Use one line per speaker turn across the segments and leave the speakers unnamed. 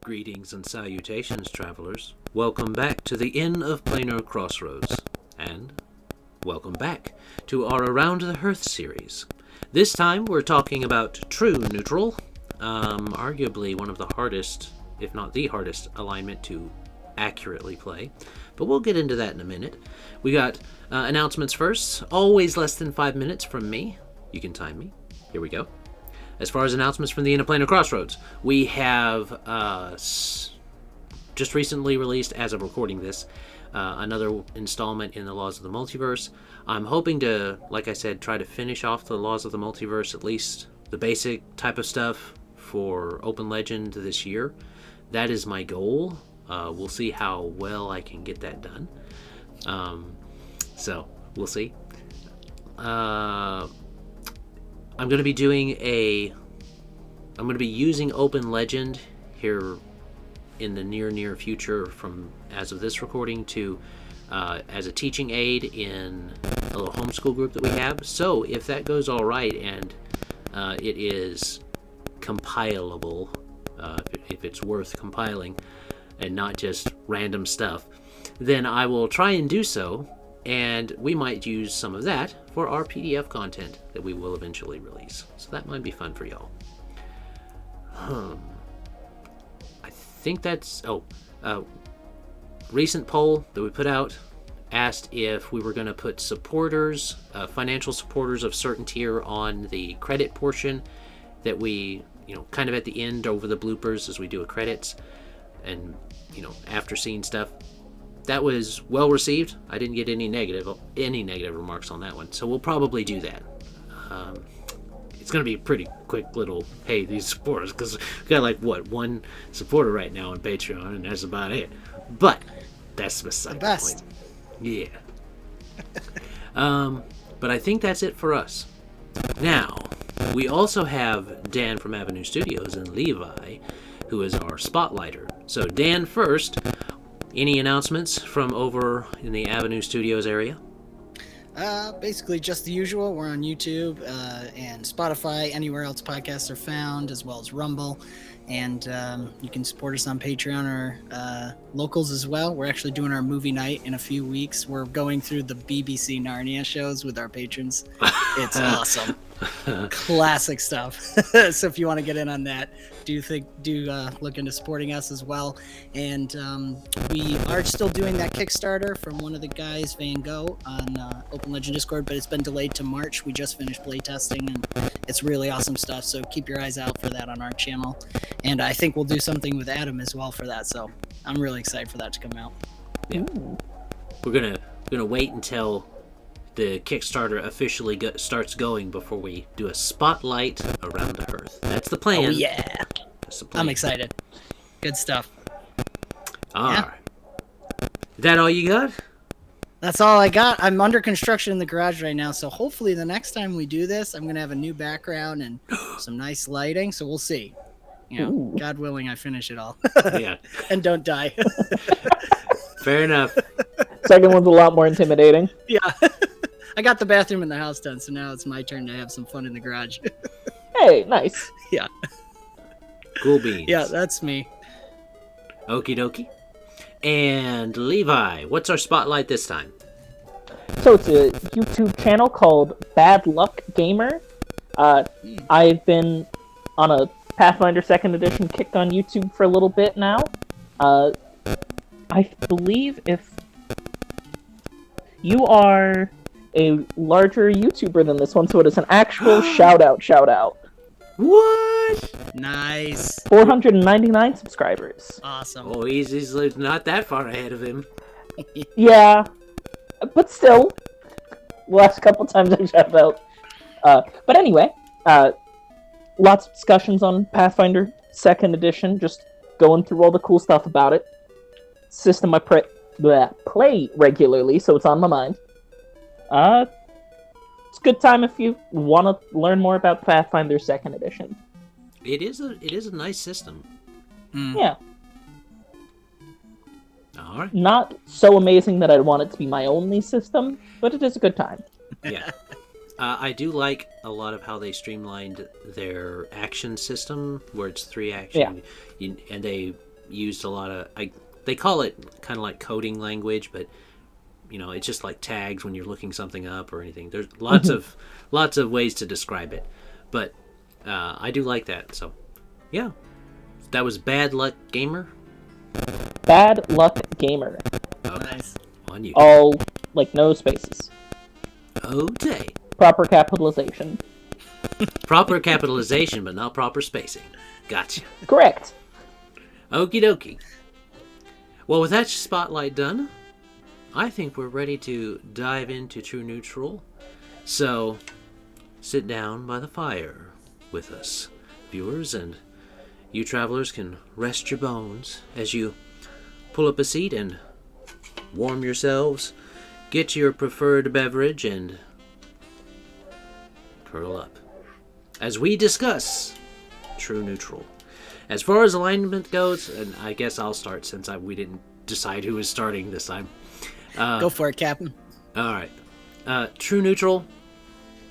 Greetings and salutations, travelers. Welcome back to the Inn of Planar Crossroads, and welcome back to our Around the Hearth series. This time we're talking about True Neutral, arguably one of the hardest, if not the hardest, alignment to accurately play, but we'll get into that in a minute. We got announcements first, always less than 5 minutes from me. You can time me. Here we go. As far as announcements from the Inn of Planar Crossroads, we have just recently released, as of recording this, another installment in the Laws of the Multiverse. I'm hoping to, like I said, try to finish off the Laws of the Multiverse, at least the basic type of stuff for Open Legend this year. That is my goal. We'll see how well I can get that done. So, we'll see. I'm going to be using Open Legend here in the near future from as of this recording to as a teaching aid in a little homeschool group that we have. So if that goes all right and it is compilable, if it's worth compiling and not just random stuff, then I will try and do so. And we might use some of that for our PDF content that we will eventually release. So that might be fun for y'all. I think that's... recent poll that we put out asked if we were going to put supporters, financial supporters of certain tier on the credit portion that we, kind of at the end over the bloopers as we do a credits and, after scene stuff. That was well received. I didn't get any negative remarks on that one, so we'll probably do that. It's going to be a pretty quick little, hey, these supporters, because we got one supporter right now on Patreon, and that's about it. But that's beside the point. Yeah. But I think that's it for us. Now, we also have Dan from Avenue Studios and Levi, who is our spotlighter. So Dan first. Any announcements from over in the Avenue Studios area?
Basically just the usual. We're on YouTube and Spotify, anywhere else podcasts are found, as well as Rumble. And you can support us on Patreon or locals as well. We're actually doing our movie night in a few weeks. We're going through the BBC Narnia shows with our patrons. It's awesome. Classic stuff. So if you want to get in on that, do look into supporting us as well. And we are still doing that Kickstarter from one of the guys, Van Gogh, on Open Legend Discord, but it's been delayed to March. We just finished playtesting, and it's really awesome stuff. So keep your eyes out for that on our channel. And I think we'll do something with Adam as well for that. So I'm really excited for that to come out.
Yeah. We're gonna wait until the Kickstarter officially starts going before we do a spotlight around the hearth. That's the plan.
Oh, yeah.
That's the plan.
I'm excited. Good stuff.
All right. Is that all you got?
That's all I got. I'm under construction in the garage right now, so hopefully the next time we do this, I'm going to have a new background and some nice lighting, so we'll see. God willing, I finish it all.
Yeah.
And don't die.
Fair enough.
Second one's a lot more intimidating.
Yeah. I got the bathroom in the house done, so now it's my turn to have some fun in the garage.
Hey, nice.
Yeah.
Cool beans.
Yeah, that's me.
Okie dokie. And Levi, what's our spotlight this time?
So it's a YouTube channel called BadLuckGamer. I've been on a Pathfinder 2nd Edition kick on YouTube for a little bit now. I believe if you are a larger YouTuber than this one, so it is an actual shout out.
What?
Nice.
499 subscribers.
Awesome.
Oh, he's not that far ahead of him.
Yeah, but still, last couple times I shout out. But anyway, lots of discussions on Pathfinder 2nd Edition, just going through all the cool stuff about it. System I play regularly, so it's on my mind. It's a good time if you want to learn more about Pathfinder 2nd Edition.
It is a nice system.
Yeah.
All right.
Not so amazing that I'd want it to be my only system, but it is a good time.
Yeah. I do like a lot of how they streamlined their action system, where it's 3 action, and they used a lot of they call it kind of like coding language, but it's just like tags when you're looking something up or anything. There's lots of ways to describe it, but I do like that. So yeah, that was BadLuckGamer.
BadLuckGamer.
Okay.
Nice.
On you.
All no spaces.
Okay.
Proper capitalization.
Proper capitalization, but not proper spacing. Gotcha.
Correct.
Okie dokie. Well, with that spotlight done, I think we're ready to dive into True Neutral. So, sit down by the fire with us, viewers, and you travelers can rest your bones as you pull up a seat and warm yourselves, get your preferred beverage, and curl up as we discuss True Neutral. As far as alignment goes, and I guess I'll start since we didn't decide who was starting this time.
Go for it, Captain.
All right. True Neutral,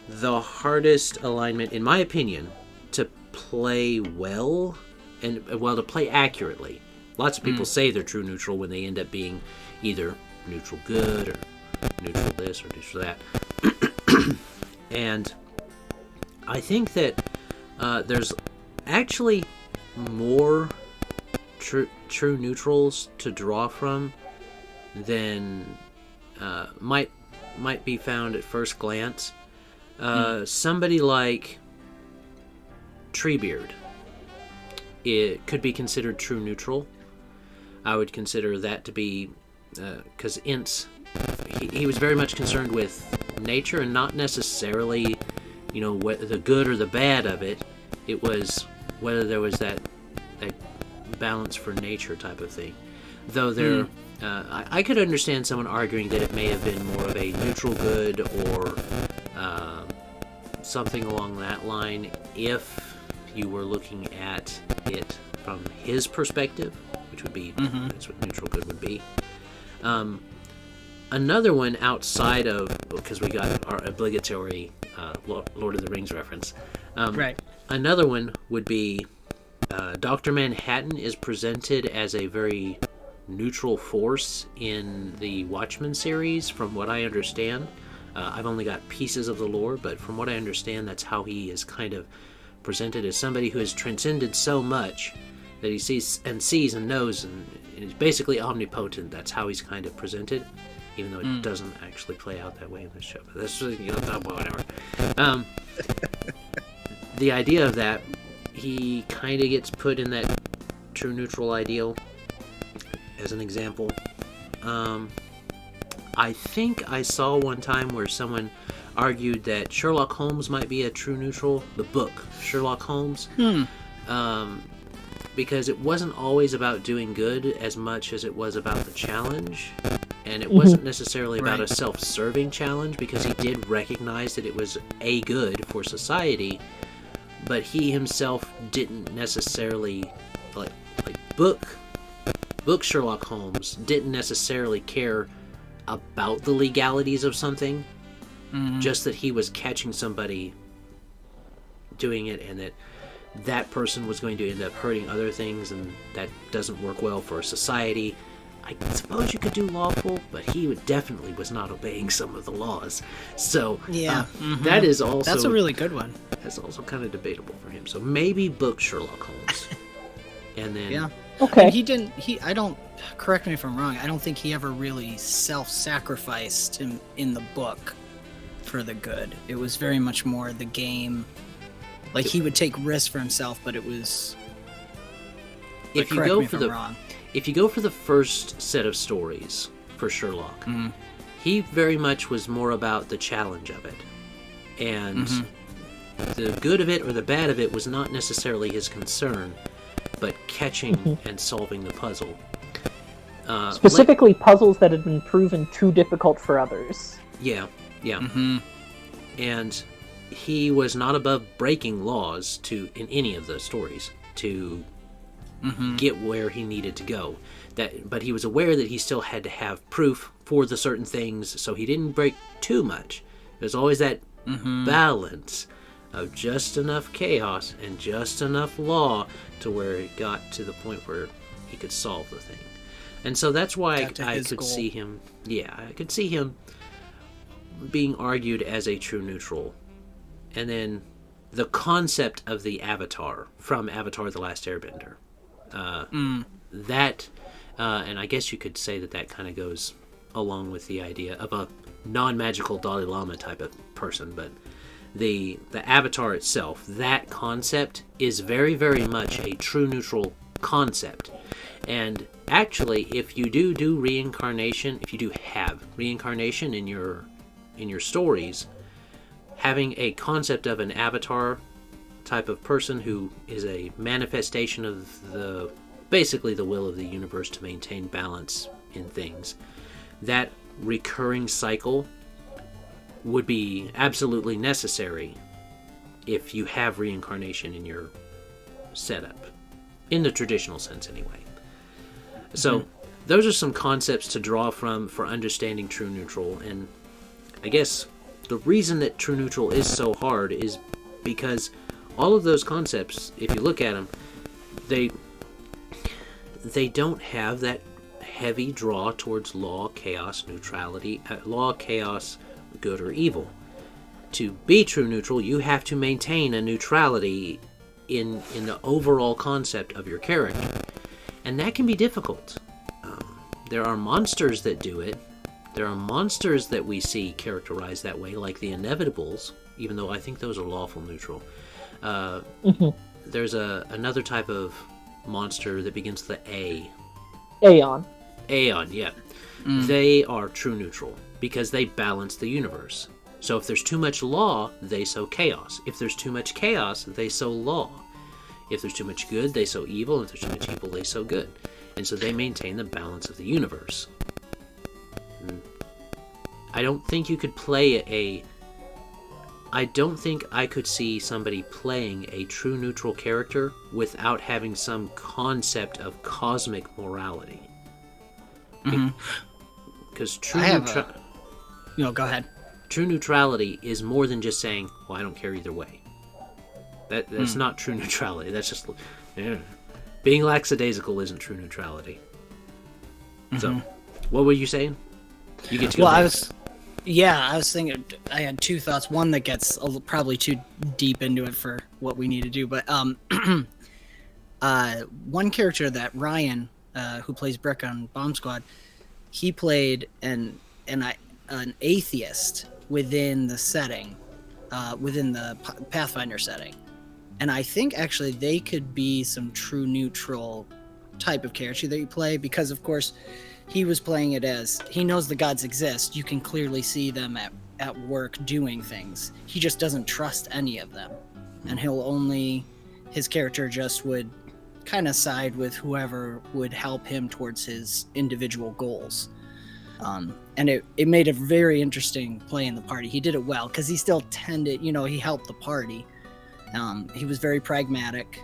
the hardest alignment, in my opinion, to play well, and to play accurately. Lots of people say they're True Neutral when they end up being either neutral good or neutral this or neutral that. And I think that there's actually more true neutrals to draw from than might be found at first glance. Somebody like Treebeard, it could be considered true neutral. I would consider that to be because Ince, he was very much concerned with nature and not necessarily the good or the bad of it. It was whether there was that balance for nature type of thing. Though there, I could understand someone arguing that it may have been more of a neutral good or something along that line if you were looking at it from his perspective, which would be that's what neutral good would be. Another one outside of, because we got our obligatory Lord of the Rings reference.
Right.
Another one would be Dr. Manhattan is presented as a very neutral force in the Watchmen series, from what I understand. I've only got pieces of the lore, but from what I understand, that's how he is kind of presented, as somebody who has transcended so much that he sees and knows and is basically omnipotent. That's how he's kind of presented, even though it doesn't actually play out that way in this show. But that's whatever. The idea of that, he kind of gets put in that true neutral ideal as an example. I think I saw one time where someone argued that Sherlock Holmes might be a true neutral, the book Sherlock Holmes, because it wasn't always about doing good as much as it was about the challenge, and it wasn't necessarily about a self-serving challenge, because he did recognize that it was a good for society, but he himself didn't necessarily like book Sherlock Holmes didn't necessarily care about the legalities of something, just that he was catching somebody doing it, and that person was going to end up hurting other things, and that doesn't work well for society. I suppose you could do lawful, but he definitely was not obeying some of the laws. So that is also...
That's a really good one.
That's also kind of debatable for him. So maybe book Sherlock Holmes. And then...
Yeah.
Okay.
And I don't, correct me if I'm wrong, I don't think he ever really self-sacrificed in the book for the good. It was very much more the game. Like, he would take risks for himself, but it was...
If you go for the first set of stories for Sherlock, he very much was more about the challenge of it. And the good of it or the bad of it was not necessarily his concern, but catching and solving the puzzle.
Specifically, puzzles that had been proven too difficult for others.
Yeah. And he was not above breaking laws in any of the stories to get where he needed to go. But he was aware that he still had to have proof for the certain things, so he didn't break too much. There's always that balance. of just enough chaos and just enough law to where it got to the point where he could solve the thing. And so that's why I could see him, I could see him being argued as a true neutral. And then the concept of the Avatar from Avatar The Last Airbender. That, and I guess you could say that kind of goes along with the idea of a non-magical Dalai Lama type of person, but the Avatar itself, that concept is very, very much a true neutral concept. And actually, if you do reincarnation, if you do have reincarnation in your stories, having a concept of an avatar type of person who is a manifestation of basically the will of the universe to maintain balance in things, that recurring cycle would be absolutely necessary if you have reincarnation in your setup, in the traditional sense anyway. So those are some concepts to draw from for understanding true neutral. And I guess the reason that true neutral is so hard is because all of those concepts, if you look at them, they don't have that heavy draw towards law, chaos, neutrality, law, chaos, good or evil. To be true neutral, you have to maintain a neutrality in the overall concept of your character. And that can be difficult. There are monsters that do it. There are monsters that we see characterized that way, like the Inevitables, even though I think those are lawful neutral. There's another type of monster that begins with the A.
Aeon,
yeah. They are true neutral because they balance the universe. So if there's too much law, they sow chaos. If there's too much chaos, they sow law. If there's too much good, they sow evil. If there's too much evil, they sow good. And so they maintain the balance of the universe. I don't think you could play I don't think I could see somebody playing a true neutral character without having some concept of cosmic morality. Because
go ahead.
True neutrality is more than just saying, well, I don't care either way. That's not true neutrality. That's just... being lackadaisical isn't true neutrality. So, what were you saying? You get to go.
Well, I was thinking, I had two thoughts. One that gets probably too deep into it for what we need to do, but one character that Ryan, who plays Brick on Bomb Squad, he played an atheist within the setting, within the Pathfinder setting. And I think actually they could be some true neutral type of character that you play, because of course he was playing it as he knows the gods exist. You can clearly see them at work doing things. He just doesn't trust any of them. And his character just would kind of side with whoever would help him towards his individual goals. And it made a very interesting play in the party. He did it well because he still he helped the party. He was very pragmatic,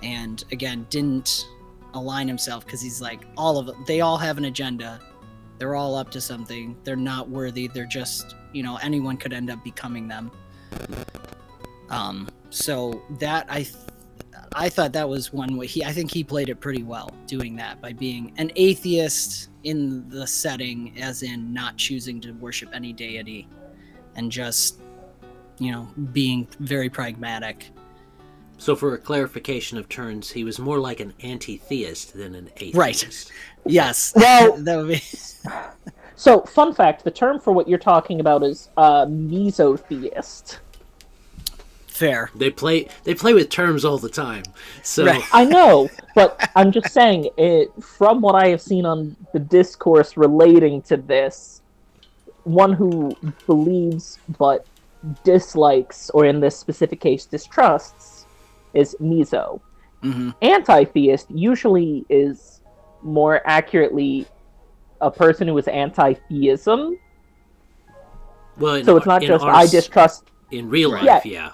and again, didn't align himself because he's like, they all have an agenda. They're all up to something. They're not worthy. They're just, anyone could end up becoming them. So that I thought that was one way. I think he played it pretty well doing that by being an atheist in the setting, as in not choosing to worship any deity and just, being very pragmatic.
So for a clarification of terms, he was more like an anti-theist than an atheist.
Right. Yes.
Well,
that would be...
So, fun fact, the term for what you're talking about is mesotheist.
Fair.
They play with terms all the time. So
right.
I know, but I'm just saying, from what I have seen on the discourse relating to this, one who believes but dislikes, or in this specific case, distrusts, is meso. Anti-theist usually is more accurately a person who is anti-theism.
Well,
so it's not just I distrust...
In real life, yeah.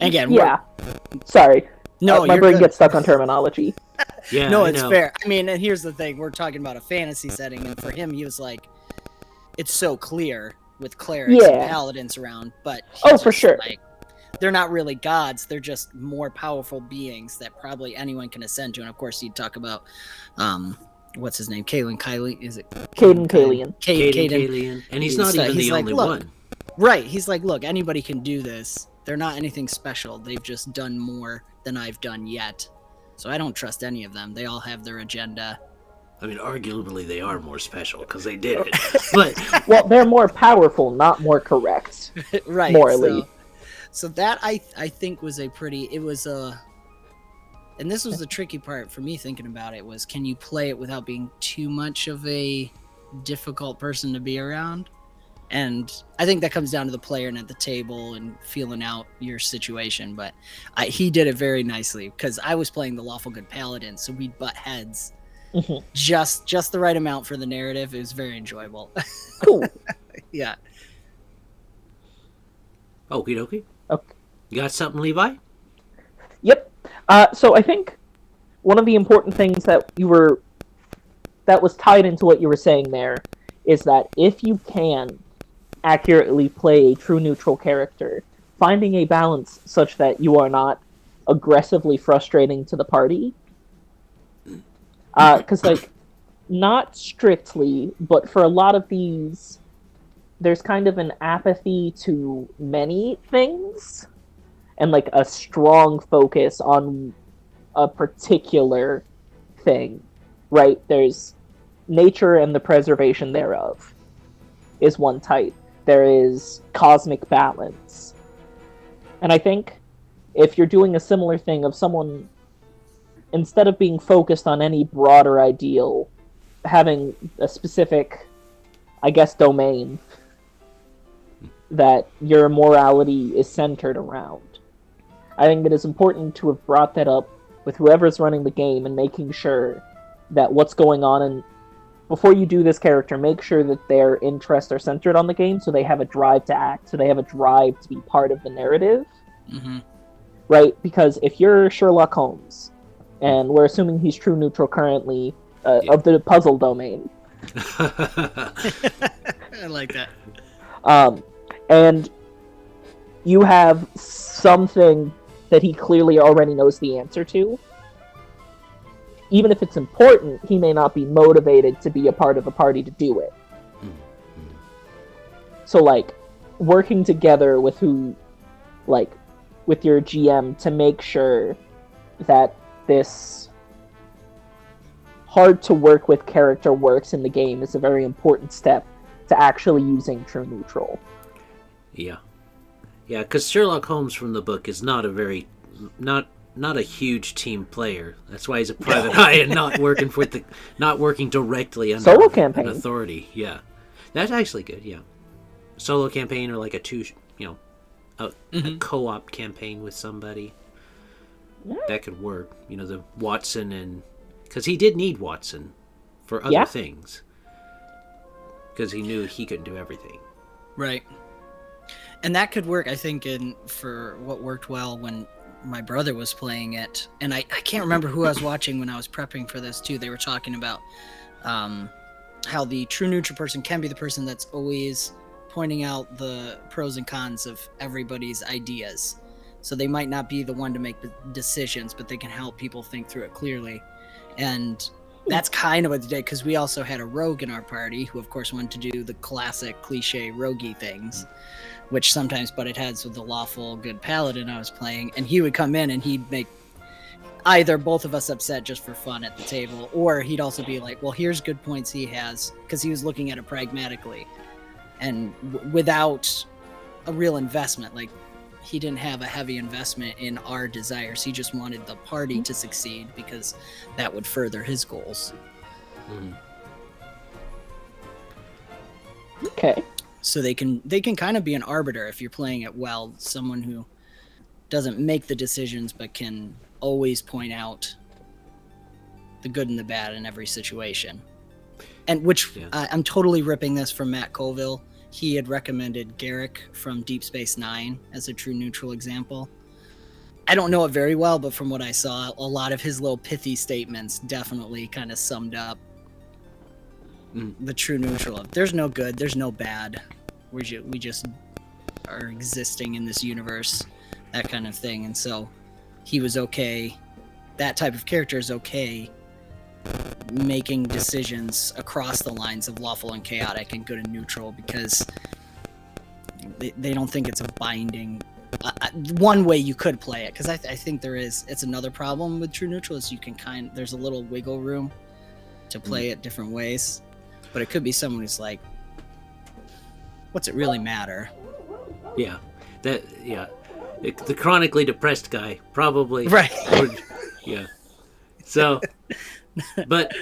Again,
yeah. Sorry.
No,
my brain
good.
gets stuck on terminology.
Yeah,
no, it's fair. I mean, and here's the thing: we're talking about a fantasy setting, and for him, he was like, "It's so clear with clerics and paladins around." But
for sure.
they're not really gods. They're just more powerful beings that probably anyone can ascend to. And of course, you'd talk about, what's his name? Kylie? Is it
Caden Kalian.
Caden Kalian. And he's not even the only one.
Right. He's like, look, anybody can do this. They're not anything special. They've just done more than I've done yet. So I don't trust any of them. They all have their agenda.
I mean, arguably they are more special because they did it. But
well, they're more powerful, not more correct.
Right.
Morally.
So that I think was and this was the tricky part for me thinking about it, was can you play it without being too much of a difficult person to be around? And I think that comes down to the player and at the table and feeling out your situation. But he did it very nicely, because I was playing the Lawful Good Paladin, so we'd butt heads just the right amount for the narrative. It was very enjoyable.
Cool.
Yeah.
Okie dokie.
Okay.
You got something, Levi?
Yep. So I think one of the important things that was tied into what you were saying there is that if you can accurately play a true neutral character, finding a balance such that you are not aggressively frustrating to the party. Because, like, not strictly, but for a lot of these, there's kind of an apathy to many things, and, like, a strong focus on a particular thing, right? There's nature and the preservation thereof is one type. There is cosmic balance. And I think if you're doing a similar thing of someone, instead of being focused on any broader ideal, having a specific, I guess, domain that your morality is centered around, I think it is important to have brought that up with whoever's running the game and making sure that what's going on, and before you do this character, make sure that their interests are centered on the game, so they have a drive to act, so they have a drive to be part of the narrative.
Mm-hmm.
Right? Because if you're Sherlock Holmes, and we're assuming he's true neutral currently, of the puzzle domain.
I like that.
And you have something that he clearly already knows the answer to. Even if it's important, he may not be motivated to be a part of a party to do it. Mm-hmm. So, like, working together with with your GM to make sure that this hard-to-work-with character works in the game is a very important step to actually using true neutral.
Yeah. Yeah, because Sherlock Holmes from the book is not a huge team player. That's why he's a private eye and not working directly under
solo campaign.
An authority. Yeah, that's actually good. Yeah, solo campaign or like a co-op campaign with somebody that could work. You know, the Watson, and because he did need Watson for other things, because he knew he couldn't do everything.
Right, and that could work. I think for what worked well when my brother was playing it, and I can't remember who I was watching when I was prepping for this too. They were talking about how the true neutral person can be the person that's always pointing out the pros and cons of everybody's ideas. So they might not be the one to make the decisions, but they can help people think through it clearly. And that's kind of what they did, because we also had a rogue in our party who, of course, wanted to do the classic cliche roguey things, which sometimes butted heads with the Lawful Good Paladin I was playing, and he would come in and he'd make either both of us upset just for fun at the table, or he'd also be like, well, here's good points he has, because he was looking at it pragmatically and without a real investment. Like, he didn't have a heavy investment in our desires. He just wanted the party to succeed because that would further his goals.
Mm-hmm.
Okay.
So they can kind of be an arbiter if you're playing it well, someone who doesn't make the decisions but can always point out the good and the bad in every situation. And I'm totally ripping this from Matt Colville. He had recommended Garrick from Deep Space Nine as a true neutral example. I don't know it very well, but from what I saw, a lot of his little pithy statements definitely kind of summed up the true neutral. There's no good, there's no bad. We just are existing in this universe that kind of thing. And so he was okay. That type of character is okay making decisions across the lines of lawful and chaotic and good and neutral, because they don't think it's a binding one way you could play it. Because I think it's another problem with true neutral is there's a little wiggle room to play it different ways, but it could be someone who's like, what's it really matter?
Yeah, the chronically depressed guy probably,
right?
Yeah. So, but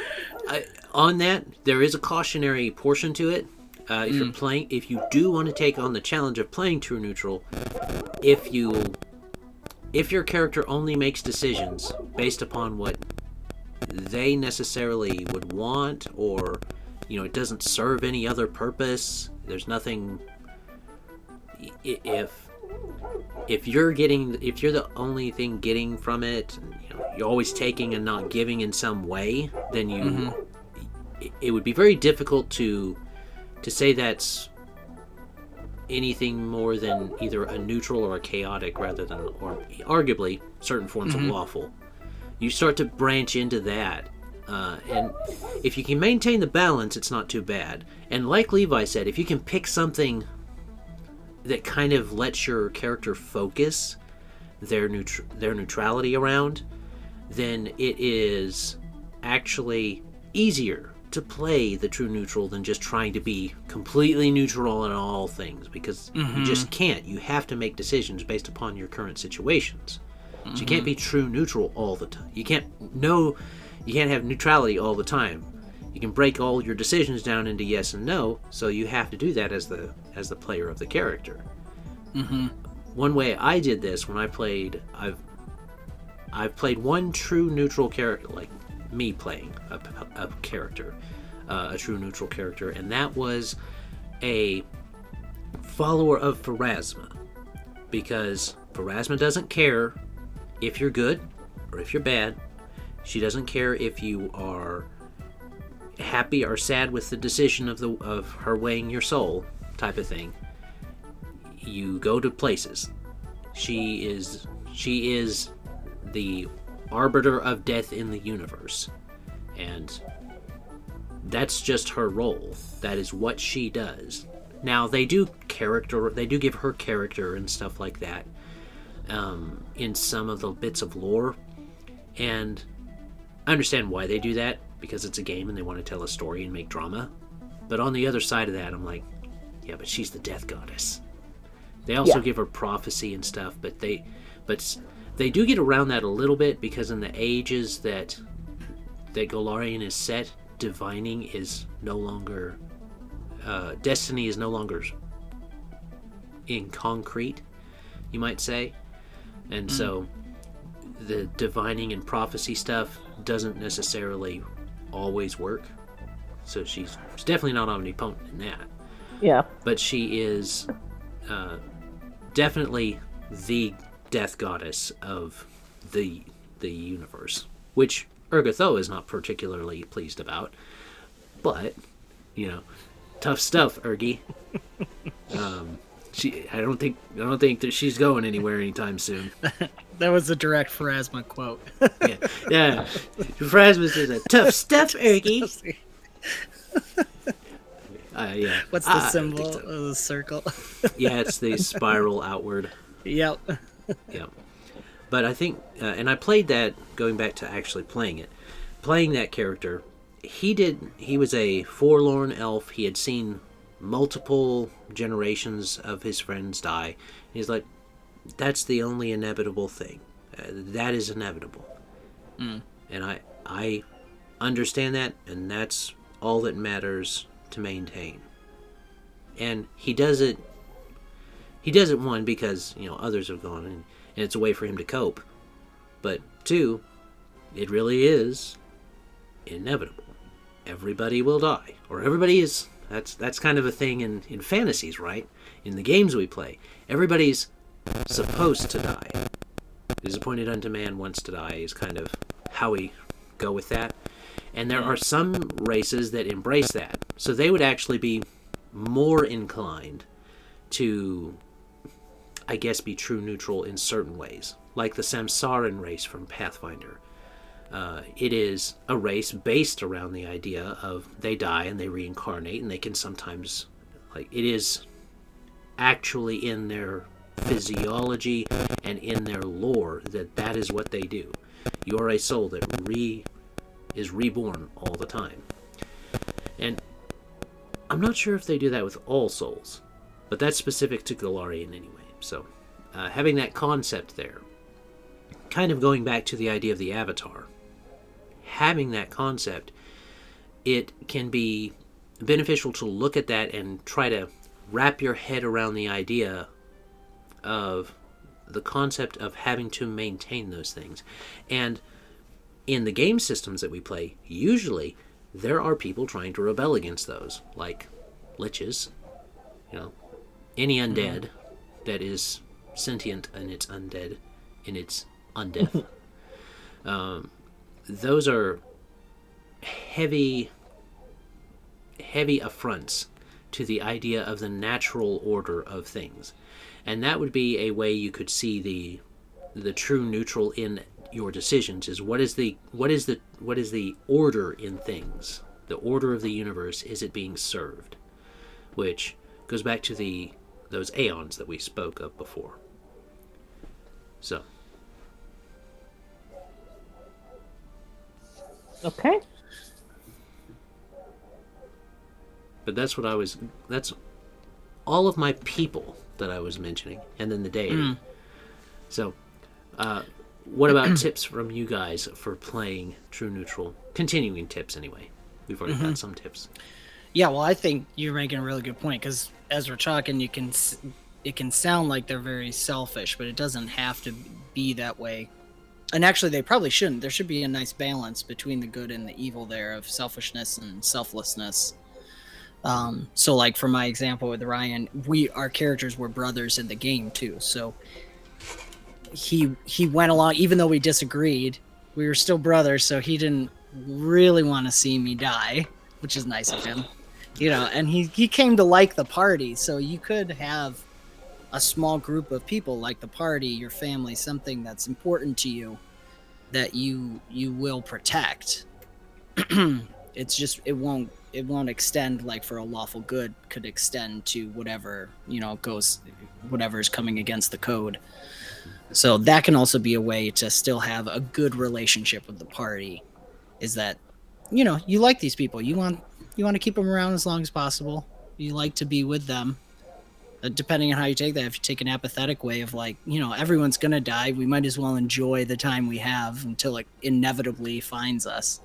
on that, there is a cautionary portion to it. If you do want to take on the challenge of playing true neutral, if your character only makes decisions based upon what they necessarily would want, or it doesn't serve any other purpose, there's nothing. If you're the only thing getting from it, you're always taking and not giving in some way, then it would be very difficult to say that's anything more than either a neutral or a chaotic, rather than, or arguably, certain forms of lawful. You start to branch into that, and if you can maintain the balance, it's not too bad. And like Levi said, if you can pick something that kind of lets your character focus their neutrality around, then it is actually easier to play the true neutral than just trying to be completely neutral in all things, because you just can't. You have to make decisions based upon your current situations. So you can't be true neutral all the time. You can't have neutrality all the time. You can break all your decisions down into yes and no, so you have to do that as the player of the character. One way I did this when I played, I've played one true neutral character, like me playing a character, a true neutral character, and that was a follower of Pharasma, because Pharasma doesn't care if you're good or if you're bad. She doesn't care if you are happy or sad with the decision of her weighing your soul, type of thing. You go to places. She is the arbiter of death in the universe, and that's just her role. That is what she does. Now they do give her character and stuff like that in some of the bits of lore, and I understand why they do that, because it's a game and they want to tell a story and make drama. But on the other side of that, I'm like, yeah, but she's the death goddess. They also give her prophecy and stuff, but they do get around that a little bit, because in the ages that Golarion is set, divining is no longer, destiny is no longer in concrete, you might say. And so the divining and prophecy stuff doesn't necessarily always work. So she's definitely not omnipotent in that.
Yeah.
But she is definitely the death goddess of the universe, which Urgatho is not particularly pleased about. But, tough stuff, Urgi. I don't think that she's going anywhere anytime soon.
That was a direct Pharasma quote.
yeah. Pharasma says, "Tough stuff, Urgi." Yeah.
What's the symbol of the circle?
Yeah, it's the spiral outward.
Yep.
Yep. But I think, and I played that, going back to actually playing that character, he was a forlorn elf. He had seen multiple generations of his friends die. He's like, that's the only inevitable thing. That is inevitable. And I understand that, and that's all that matters to maintain. And he does it one, because others have gone, and it's a way for him to cope. But two, it really is inevitable. Everybody will die, or everybody is. That's kind of a thing in fantasies, right? In the games we play, everybody's supposed to die. It is appointed unto man once to die is kind of how we go with that. And there are some races that embrace that. So they would actually be more inclined to, I guess, be true neutral in certain ways, like the Samsaran race from Pathfinder. It is a race based around the idea of they die and they reincarnate, and they can sometimes, like, it is actually in their physiology and in their lore that is what they do. You are a soul that is reborn all the time. And I'm not sure if they do that with all souls, but that's specific to Galarian anyway. So having that concept there, kind of going back to the idea of the Avatar, having that concept, it can be beneficial to look at that and try to wrap your head around the idea of the concept of having to maintain those things. And in the game systems that we play, usually there are people trying to rebel against those, like liches, any undead that is sentient and it's undead in its undeath. Those are heavy affronts to the idea of the natural order of things. And that would be a way you could see the true neutral in your decisions, is what is the order in things, the order of the universe. Is it being served? Which goes back to those aeons that we spoke of before. So
Okay.
but that's all of my people that I was mentioning, and then the deity. So what about tips from you guys for playing true neutral? Continuing tips, anyway. We've already got some tips.
Yeah, well, I think you're making a really good point, because as we're talking, it can sound like they're very selfish, but it doesn't have to be that way. And actually, they probably shouldn't. There should be a nice balance between the good and the evil there, of selfishness and selflessness. So, like, for my example with Ryan, our characters were brothers in the game too. So he went along, even though we disagreed, we were still brothers. So he didn't really want to see me die, which is nice of him, And he came to like the party. So you could have a small group of people like the party, your family, something that's important to you that you will protect. It's just it won't extend, like, for a lawful good could extend to whatever whatever is coming against the code. So that can also be a way to still have a good relationship with the party, is that you like these people, you want to keep them around as long as possible, you like to be with them. Depending on how you take that, if you take an apathetic way of, like, everyone's gonna die, we might as well enjoy the time we have until it inevitably finds us.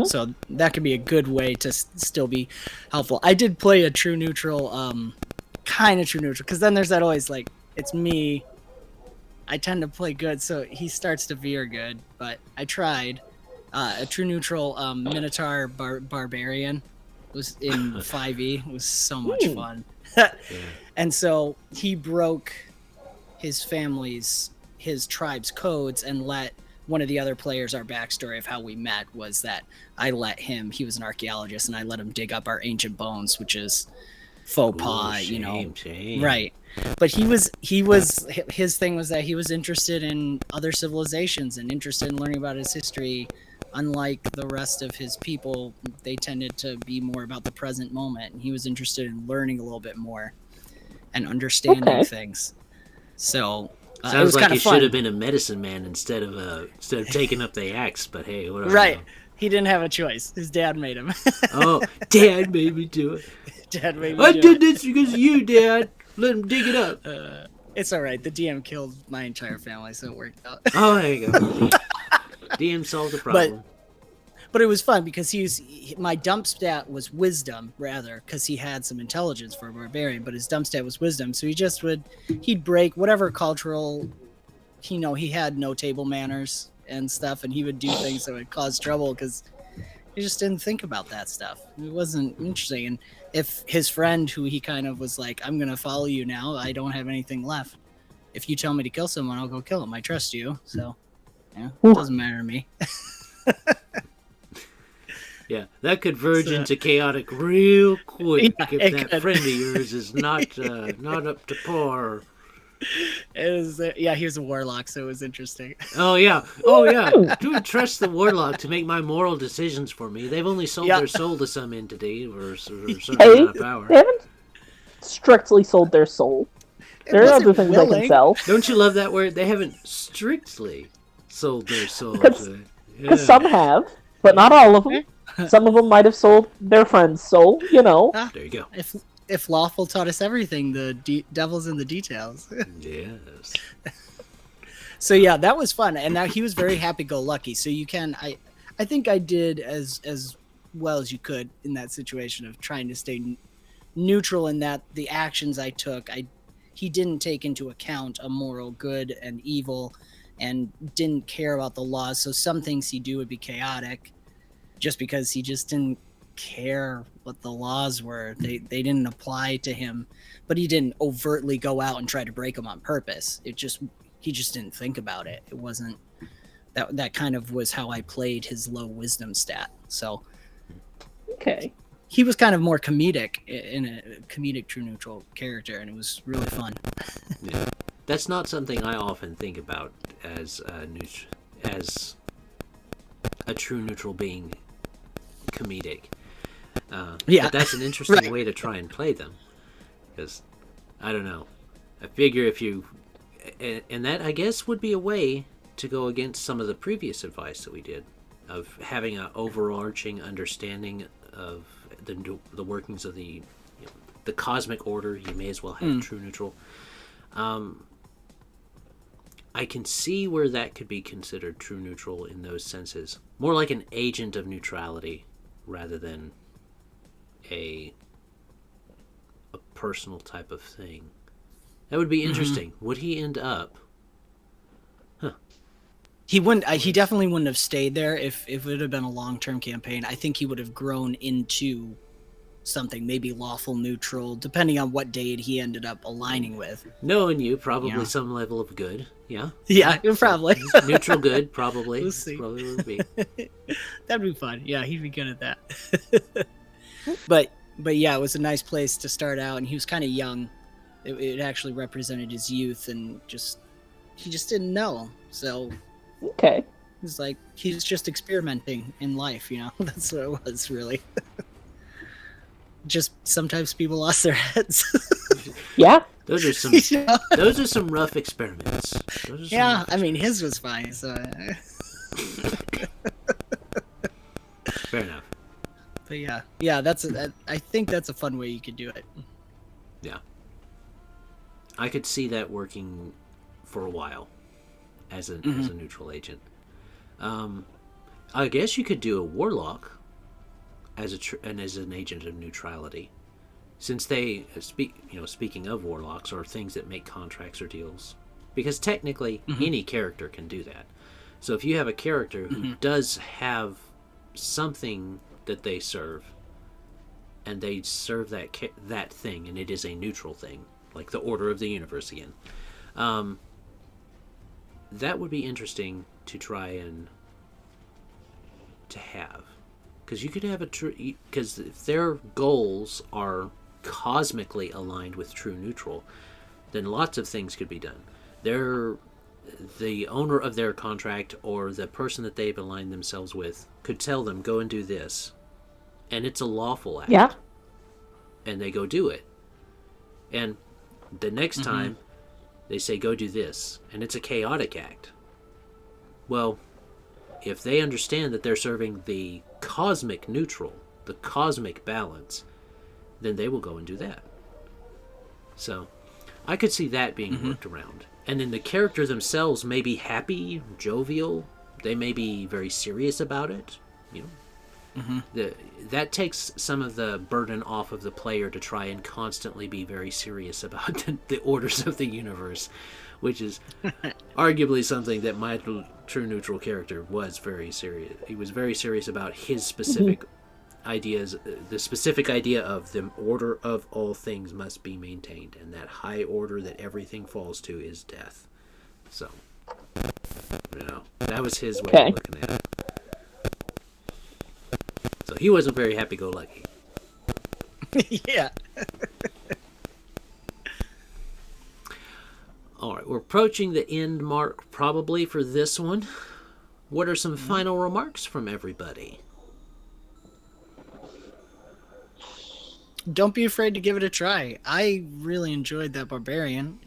So that could be a good way to still be helpful. I did play a true neutral, kind of true neutral, because then there's that always, like, it's me, I tend to play good, so he starts to veer good, but I tried a true neutral Minotaur Barbarian. Was in 5e. It was so much fun. And so he broke his tribe's codes and let one of the other players, our backstory of how we met was that he was an archeologist, and I let him dig up our ancient bones, which is faux pas,
shame.
Right. But his thing was that he was interested in other civilizations and interested in learning about his history. Unlike the rest of his people, they tended to be more about the present moment. And he was interested in learning a little bit more and understanding things. So it was
like
kind
he
of fun.
Should have been a medicine man instead of taking up the axe. But hey, whatever.
Right. He didn't have a choice. His dad made him.
Oh, Dad made me do it.
Dad made me
I
do
did
it.
this because of you, Dad. Let him dig it up.
It's all right. The DM killed my entire family, so it worked out.
Oh, there you go. DM solved the problem.
But it was fun because my dump stat was wisdom, rather, because he had some intelligence for a barbarian, but his dump stat was wisdom. So he'd break whatever cultural, he had no table manners and stuff, and he would do things that would cause trouble because he just didn't think about that stuff. It wasn't interesting. And if his friend, who he kind of was like, I'm going to follow you now, I don't have anything left. If you tell me to kill someone, I'll go kill him. I trust you. So, it doesn't matter to me.
Yeah, that could verge into chaotic real quick
Yeah,
if
it
that
could.
friend of yours is not up to par.
It was he was a warlock, so it was interesting.
Oh yeah. Do trust the warlock to make my moral decisions for me. They've only sold
Yeah.
their soul to some entity or a certain
Hey,
amount of power.
they haven't strictly sold their soul. There are other things they can sell.
Don't you love that word? They haven't strictly sold their soul.
Because some have, but not all of them. Some of them might have sold their friend's soul, you know.
There you go.
If lawful taught us everything, the devil's in the details.
Yes.
So yeah, that was fun, and now he was very happy-go-lucky. So you can, I think I did as well as you could in that situation of trying to stay neutral in that the actions I took, he didn't take into account a moral good and evil, and didn't care about the laws. So some things he'd do would be chaotic, just because he just didn't care what the laws were. They didn't apply to him, but he didn't overtly go out and try to break them on purpose. He just didn't think about it. It wasn't that kind of was how I played his low wisdom stat. So
Okay.
he was kind of more comedic in a comedic true neutral character, and it was really fun.
Yeah. That's not something I often think about as a true neutral being comedic. But that's an interesting way to try and play them, because I don't know. I figure if you, and that I guess would be a way to go against some of the previous advice that we did of having an overarching understanding of the workings of the cosmic order. You may as well have true neutral. I can see where that could be considered true neutral in those senses. More like an agent of neutrality rather than a personal type of thing. That would be interesting. Would he end up?
He wouldn't. He definitely wouldn't have stayed there if it would have been a long-term campaign. I think he would have grown into something, maybe lawful neutral, depending on what deity he ended up aligning with.
Knowing you, probably some level of good. Yeah.
Yeah, probably.
Neutral good, probably.
We'll see.
Probably would be.
That'd be fun. Yeah, he'd be good at that. But yeah, it was a nice place to start out, and he was kind of young. It actually represented his youth, and he just didn't know. So
Okay.
he's like, he's just experimenting in life, you know. That's what it was, really. Just sometimes people lost their heads.
Yeah.
Those are some those are some rough experiments.
I mean, his was fine. So
fair enough.
but yeah, I think that's a fun way you could do it.
Yeah. I could see that working for a while as a neutral agent. I guess you could do a warlock as an agent of neutrality, since they speaking of warlocks or things that make contracts or deals, because technically any character can do that. So if you have a character who does have something that they serve, and they serve that thing, and it is a neutral thing, like the order of the universe again, that would be interesting to try and to have. Because you could have because if their goals are cosmically aligned with true neutral, then lots of things could be done. The owner of their contract or the person that they've aligned themselves with could tell them, go and do this. And it's a lawful act.
Yeah.
And they go do it. And the next time they say, go do this. And it's a chaotic act. Well, if they understand that they're serving the cosmic neutral, the cosmic balance, then they will go and do that. So I could see that being worked around. And then the character themselves may be happy, jovial. They may be very serious about it. That takes some of the burden off of the player to try and constantly be very serious about the orders of the universe, which is arguably something that my true neutral character was very serious. He was very serious about his specific ideas, the specific idea of the order of all things must be maintained, and that high order that everything falls to is death. So, that was his way of looking at it. So he wasn't very happy-go-lucky.
Yeah.
All right, we're approaching the end mark probably for this one. What are some final remarks from everybody?
Don't be afraid to give it a try. I really enjoyed that Barbarian.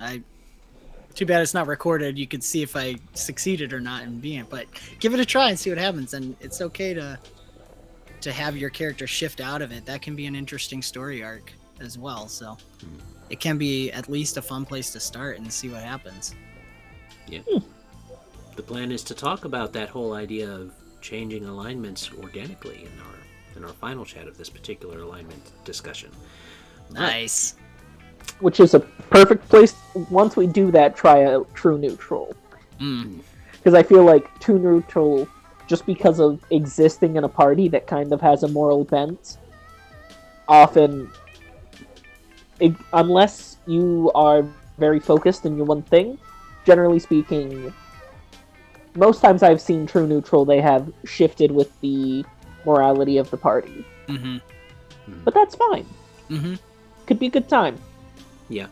Too bad it's not recorded. You could see if I succeeded or not in being it, but give it a try and see what happens. And it's okay to have your character shift out of it. That can be an interesting story arc as well. So it can be at least a fun place to start and see what happens.
Yeah. The plan is to talk about that whole idea of changing alignments organically in our final chat of this particular alignment discussion.
Nice.
Which is a perfect place, once we do that, try out True Neutral. Because I feel like True Neutral, just because of existing in a party that kind of has a moral bent, often, unless you are very focused in your one thing, generally speaking, most times I've seen True Neutral, they have shifted with the morality of the party. But that's fine. Could be a good time.
Yeah.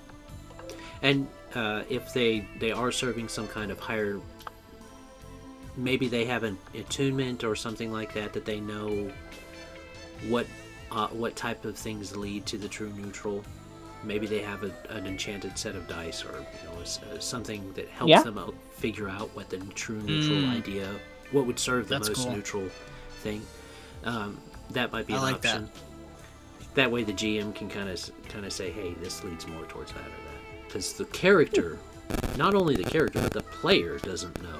And if they are serving some kind of higher, maybe they have an attunement or something like that they know what type of things lead to the true neutral. Maybe they have an enchanted set of dice, or something that helps them figure out what the true neutral idea, what would serve the most neutral thing. That might be an option. That way the GM can kind of say, hey, this leads more towards that or that. Because the character, not only the character, but the player doesn't know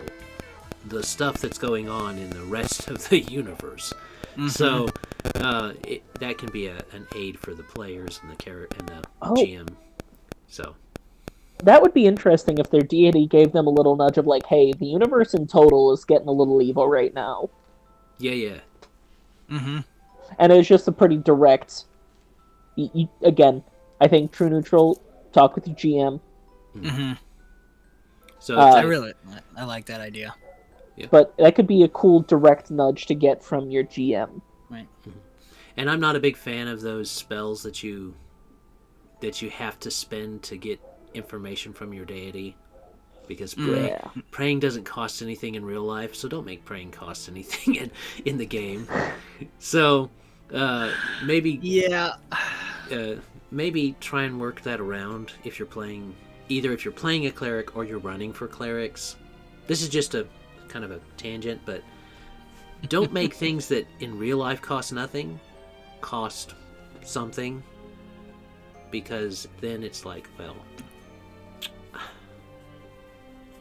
the stuff that's going on in the rest of the universe. So that can be an aid for the players and the GM. So
that would be interesting if their deity gave them a little nudge of like, hey, the universe in total is getting a little evil right now.
Yeah.
And it's just a pretty direct... again, I think True Neutral, talk with your GM.
So
I like that idea.
Yeah.
But that could be a cool direct nudge to get from your GM.
Right.
And I'm not a big fan of those spells that you have to spend to get information from your deity, because praying doesn't cost anything in real life, so don't make praying cost anything in the game. So maybe try and work that around if you're playing a cleric or you're running for clerics. This is just a kind of a tangent, but don't make things that in real life cost nothing cost something, because then it's like, well,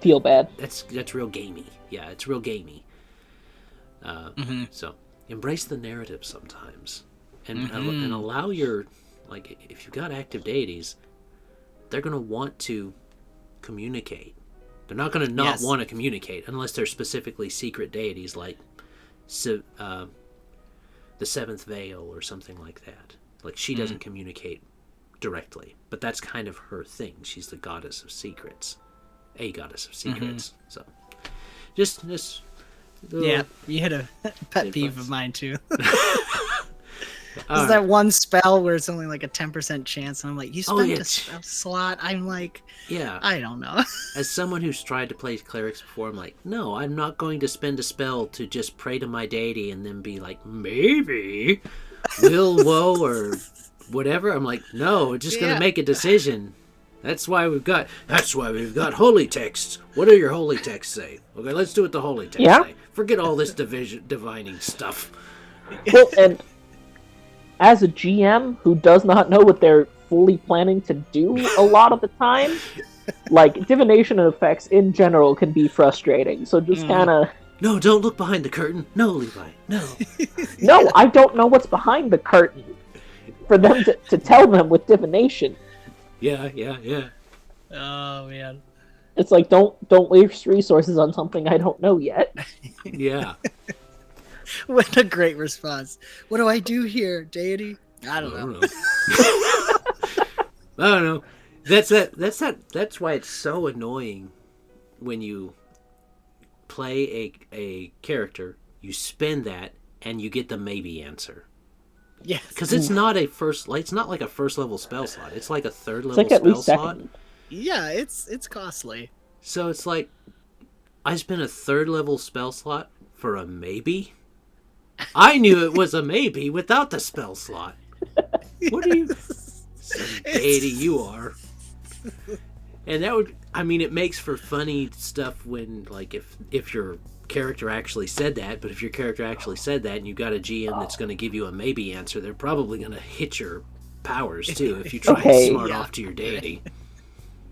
feel bad.
That's real gamey. Yeah, it's real gamey. So embrace the narrative sometimes, and allow your, like, if you've got active deities, they're going to want to communicate. They're not going to not want to communicate unless they're specifically secret deities, like the Seventh Veil or something like that. Like, she doesn't communicate directly, but that's kind of her thing. She's the goddess of secrets, a goddess of secrets. So, just
you hit a pet peeve of mine too. There's that one spell where it's only like a 10% chance, and I'm like, you spent a slot. I'm like, I don't know.
As someone who's tried to play clerics before, I'm like, no, I'm not going to spend a spell to just pray to my deity and then be like, maybe woe or whatever. I'm like, no, we're just going to make a decision. That's why we've got holy texts. What do your holy texts say? Okay, let's do what the holy texts say. Forget all this divining stuff.
Well, and as a GM who does not know what they're fully planning to do a lot of the time, like, divination effects in general can be frustrating. So just kind of...
No, don't look behind the curtain. No, Levi, no.
No, I don't know what's behind the curtain for them to tell them with divination.
Yeah.
Oh, man.
It's like, don't waste resources on something I don't know yet.
Yeah.
What a great response. What do I do here, deity? I don't know.
I don't know. That's why it's so annoying when you play a character, you spend that, and you get the maybe answer.
Yes.
Because it's not a first, like, it's not like a first level spell slot. It's like a third
It's
level
like at
spell
least
slot.
second.
Yeah, it's costly.
So it's like, I spent a third level spell slot for a maybe. I knew it was a maybe without the spell slot. What are you? Some deity you are. And that would, I mean, it makes for funny stuff when, like, if your character actually said that, but if your character actually said that and you got a GM that's going to give you a maybe answer, they're probably going to hit your powers, too, if you try
Okay.
to smart off to your deity.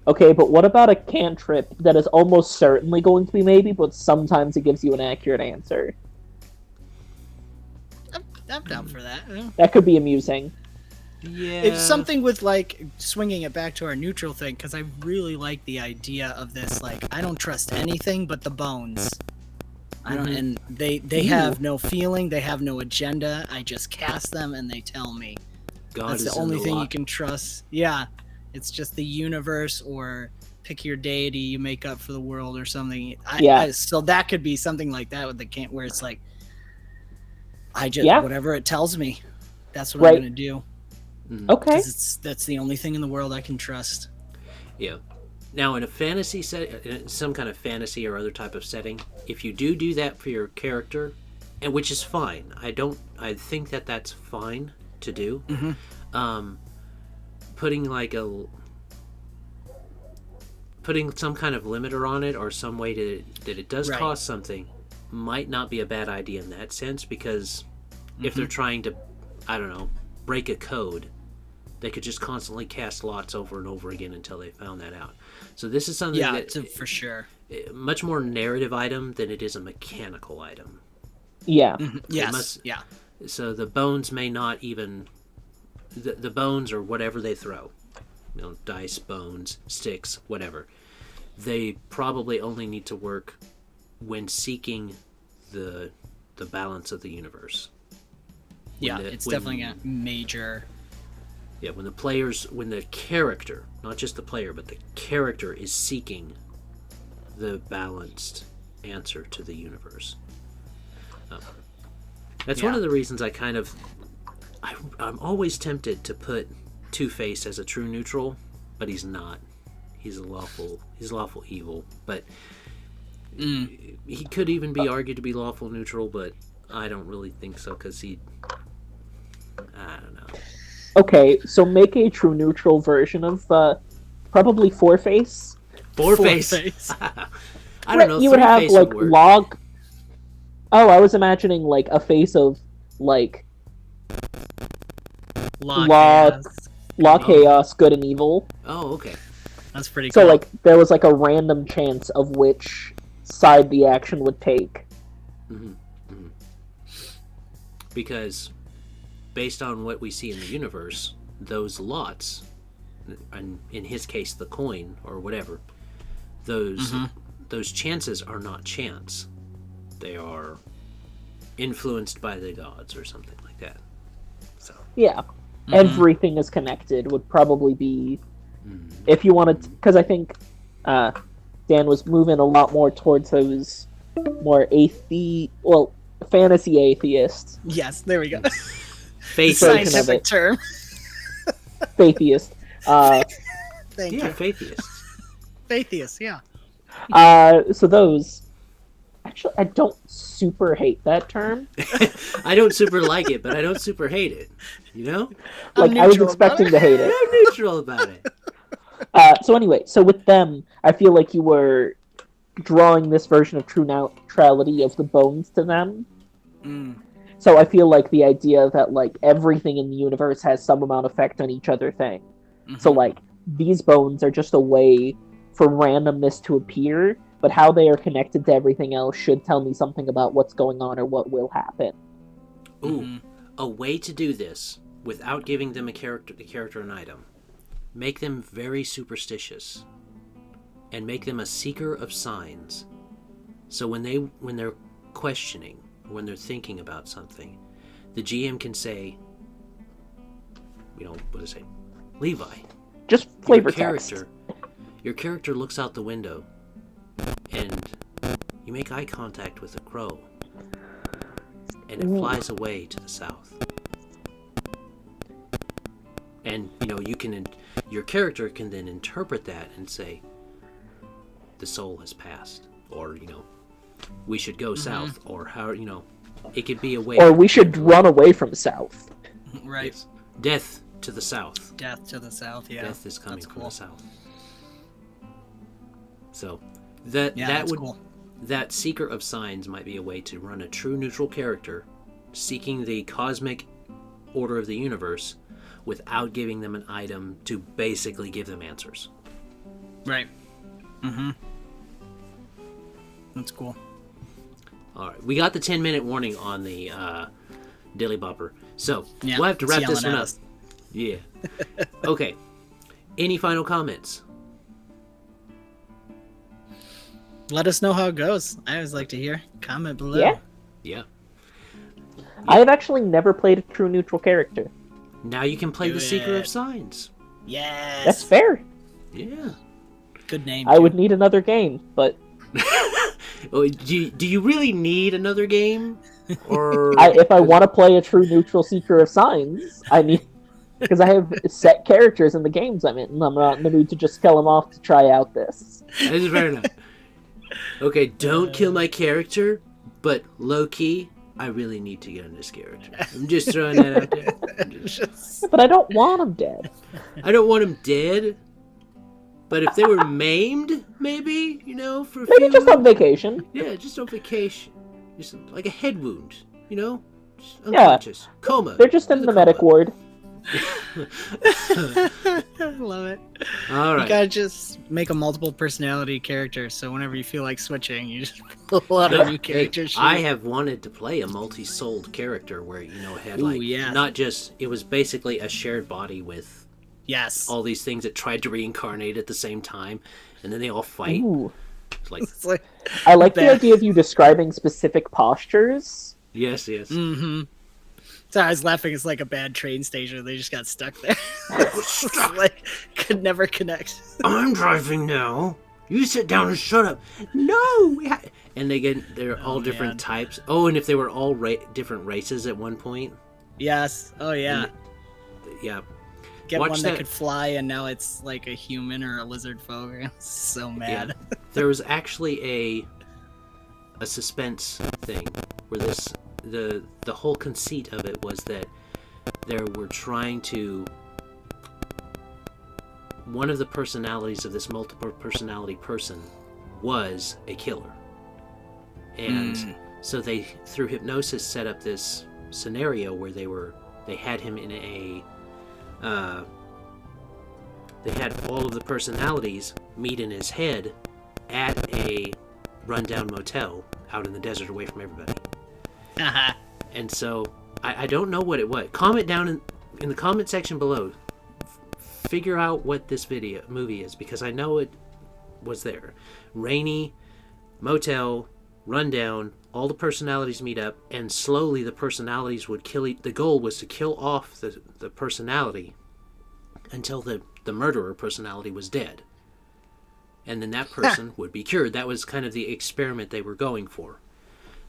Okay, but what about a cantrip that is almost certainly going to be maybe, but sometimes it gives you an accurate answer?
I'm down for that. Yeah.
That could be amusing.
Yeah.
It's something with, like, swinging it back to our neutral thing, because I really like the idea of this, like, I don't trust anything but the bones. I don't, and they have no feeling, they have no agenda, I just cast them and they tell me.
God
That's
is
the only
in the
thing
lot.
you can trust. Yeah, it's just the universe, or pick your deity you make up for the world or something. So that could be something like that with the can't, where it's like, I just, whatever it tells me, that's what I'm going to do.
Okay.
That's the only thing in the world I can trust.
Yeah. Now, in a fantasy set, in some kind of fantasy or other type of setting, if you do that for your character, and which is fine, I think that's fine to do. Putting some kind of limiter on it, or some way that it does cost something, might not be a bad idea in that sense, because if they're trying to, I don't know, break a code, they could just constantly cast lots over and over again until they found that out. So this is something
for sure.
Much more narrative item than it is a mechanical item.
Yeah.
Yes.
So the bones may not even, the bones or whatever they throw, dice, bones, sticks, whatever, they probably only need to work when seeking the balance of the universe.
It's definitely a major.
Yeah, when the character, not just the player, but the character is seeking the balanced answer to the universe. That's one of the reasons I'm always tempted to put Two-Face as a true neutral, but he's not. He's lawful evil, but he could even be argued to be lawful neutral, but I don't really think so, because I don't know.
Okay, so make a true neutral version of probably Four-Face.
Four-Face. I don't know.
You would have like
would
log. Oh, I was imagining like a face of like law, chaos, good and evil.
Oh, okay.
That's pretty cool.
So like there was like a random chance of which side the action would take.
Because based on what we see in the universe, those lots, and in his case the coin or whatever, those chances are not chance. They are influenced by the gods or something like that. So
everything is connected would probably be, if you wanted, because I think Dan was moving a lot more towards those more fantasy atheists.
Yes, there we go.
Scientific
term.
Fatheist.
Thank you.
Fatheist.
Fatheist, yeah.
So those. Actually, I don't super hate that term.
I don't super like it, but I don't super hate it. You know?
Like, I was expecting to hate it.
I'm neutral about it.
So anyway, so with them, I feel like you were drawing this version of true neutrality of the bones to them. So I feel like the idea that like everything in the universe has some amount of effect on each other thing. So like these bones are just a way for randomness to appear, but how they are connected to everything else should tell me something about what's going on or what will happen.
Ooh, a way to do this without giving them the character an item. Make them very superstitious, and make them a seeker of signs. So when they're questioning, when they're thinking about something, the GM can say, what does it say? Levi.
Just flavor text.
Your character looks out the window, and you make eye contact with a crow, and it flies away to the south. And, your character can then interpret that and say, the soul has passed, or, we should go south, or how, it could be a way.
Or we should run away from south.
Right.
Yes. Death to the south.
Death to the south, yeah.
Death is coming
That's
from
cool.
the south. So, that would
cool.
that Seeker of Signs might be a way to run a true neutral character seeking the cosmic order of the universe without giving them an item to basically give them answers.
Right. Mm-hmm. That's cool.
All right, we got the 10-minute warning on the Dilly Bopper, so
Yeah,
we'll have to wrap
it's
this one
yelling at
up.
us.
Yeah. Okay. Any final comments?
Let us know how it goes. I always like to hear. Comment below.
Yeah.
Yeah.
I have actually never played a true neutral character.
Now you can play
Do
the Seeker
it.
of Signs.
Yes.
That's fair.
Yeah.
Good name.
I
too.
would need another game, but
Oh, do you really need another game? Or
if I want to play a true neutral Seeker of Signs, I need... Because I have set characters in the games I'm in, and I'm not in the mood to just kill them off to try out this.
That is fair enough. Okay, don't kill my character, but low-key, I really need to get on this character. I'm just throwing that out there.
But I don't want them dead.
I don't want him dead, but if they were maimed, maybe, for a
Maybe
few...
just on vacation.
Yeah, just on vacation. Just like a head wound, Just
Yeah.
unconscious. Coma.
They're just in the medic ward.
I love it.
All
You
right.
gotta just make a multiple personality character, so whenever you feel like switching, you just pull out a new character sheet.
I have wanted to play a multi-souled character where, it had
Ooh,
like,
yeah.
not just, it was basically a shared body with
Yes.
all these things that tried to reincarnate at the same time, and then they all fight.
Ooh.
It's like,
It's like,
I like the
Bad.
idea of you describing specific postures.
yes.
mm-hmm. So I was laughing. It's like a bad train station. They just got stuck there. It's just like could never connect.
I'm driving now. You sit down and shut up. No! And they're all different
man.
types. Oh, and if they were all different races at one point.
Yes. Oh yeah.
Yeah.
Get
watch
one
that-
that could fly, and now it's like a human or a lizard folk. So mad.
There was actually a suspense thing where the whole conceit of it was that they were trying to... One of the personalities of this multiple personality person was a killer. And so they, through hypnosis, set up this scenario where they had him in a... they had all of the personalities meet in his head at a rundown motel out in the desert away from everybody. And so I don't know what it was. Comment down in the comment section below. Figure out what this movie is, because I know it was there. Rainy, motel, rundown, all the personalities meet up, and slowly the personalities would kill the goal was to kill off the personality until the murderer personality was dead. And then that person would be cured. That was kind of the experiment they were going for.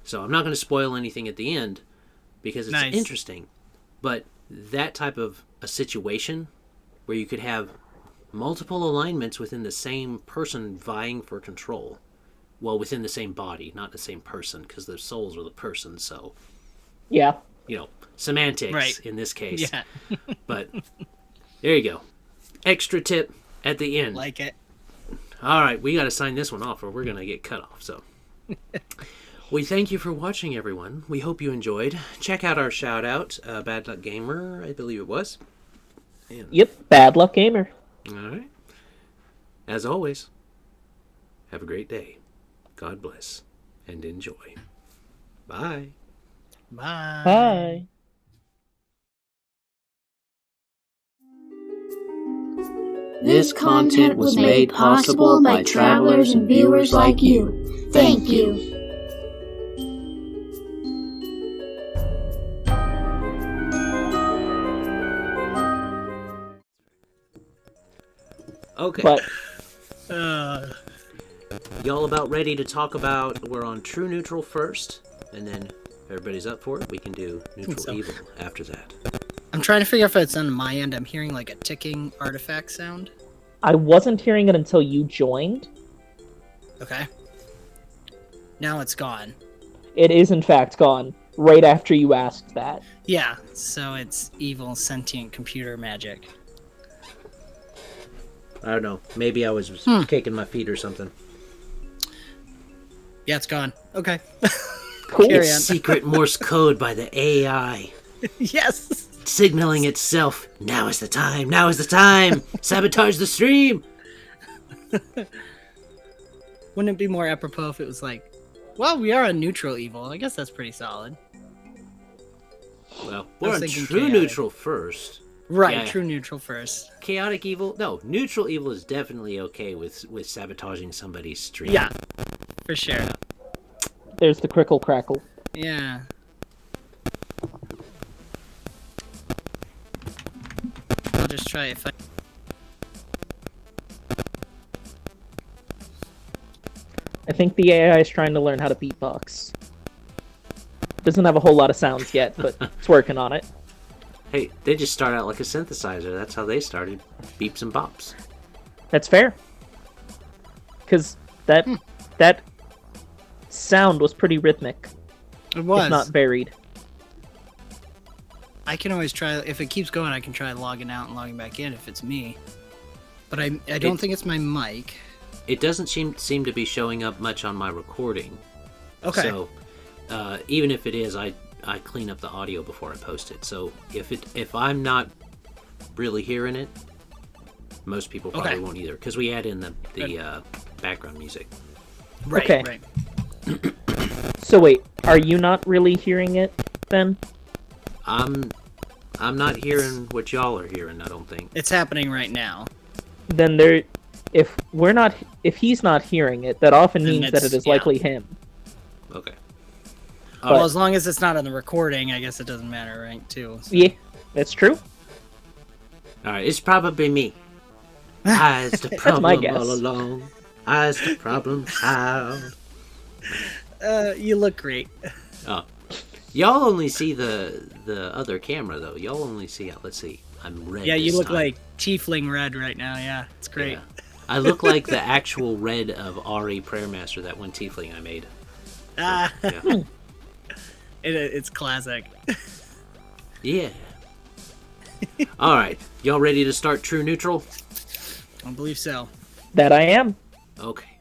So I'm not going to spoil anything at the end, because it's
Nice.
interesting. But that type of a situation where you could have multiple alignments within the same person vying for control. Well, within the same body, not the same person, because the souls are the person, so...
Yeah.
Semantics
Right.
in this case.
Yeah.
But there you go. Extra tip at the end.
Like it.
All right, we got to sign this one off or we're going to get cut off. So we thank you for watching, everyone. We hope you enjoyed. Check out our shout out, BadLuckGamer, I believe it was. And,
Yep. Bad luck gamer.
all right. As always, have a great day. God bless and enjoy. Bye.
Bye.
Bye.
This content was made possible by travelers and viewers like you. Thank you.
Okay.
But
Y'all about ready to talk about, we're on True Neutral first, and then if everybody's up for it, we can do Neutral
So.
Evil after that.
I'm trying to figure out if it's on my end. I'm hearing like a ticking artifact sound.
I wasn't hearing it until you joined.
Okay. Now it's gone.
It is in fact gone right after you asked that.
Yeah, so it's evil sentient computer magic.
I don't know. Maybe I was kicking my feet or something.
Yeah, it's gone. Okay.
Cool.
Carry
It's
on.
secret Morse code by the AI.
Yes.
Signaling itself. Now is the time. Now is the time. Sabotage the stream.
Wouldn't it be more apropos if it was like, well, we are a neutral evil. I guess that's pretty solid.
Well,
I
we're
was
on
thinking
true
chaotic.
neutral first.
Right,
Yeah.
true neutral first.
Chaotic evil? No, neutral evil is definitely okay with sabotaging somebody's stream.
Yeah, for sure.
There's the crickle crackle.
Yeah. I'll just try if I...
I think the AI is trying to learn how to beatbox. Doesn't have a whole lot of sounds yet, but it's working on it.
Hey, they just start out like a synthesizer. That's how they started. Beeps and bops.
That's fair. Because that sound was pretty rhythmic,
It was.
if not varied.
I can always try, if it keeps going, I can try logging out and logging back in if it's me. But I don't think it's my mic.
It doesn't seem to be showing up much on my recording.
Okay.
So, even if it is, I clean up the audio before I post it. So if I'm not really hearing it, most people probably
Okay.
won't either, because we add in the background music.
Right,
Okay.
right.
So wait, are you not really hearing it then?
I'm not hearing what y'all are hearing. I don't think.
It's happening right now.
Then if he's not hearing it, that often
Then
means that it
it's-
is likely him.
Okay.
Well, as long as it's not on the recording, I guess it doesn't matter, right? Too. So.
Yeah, that's true.
All right. It's probably me. I was the
my
problem
guess.
all along. I was the problem child.
You look great.
Oh, y'all only see the other camera though. Y'all only see. Let's see. I'm red.
Yeah, you
this
look
time.
like Tiefling Red right now. Yeah, it's great.
Yeah. I look like the actual red of Ari Prayermaster, that one tiefling I made.
Ah,
Yeah.
it's classic.
Yeah. All right. Y'all ready to start True Neutral?
I believe so.
That I am.
Okay.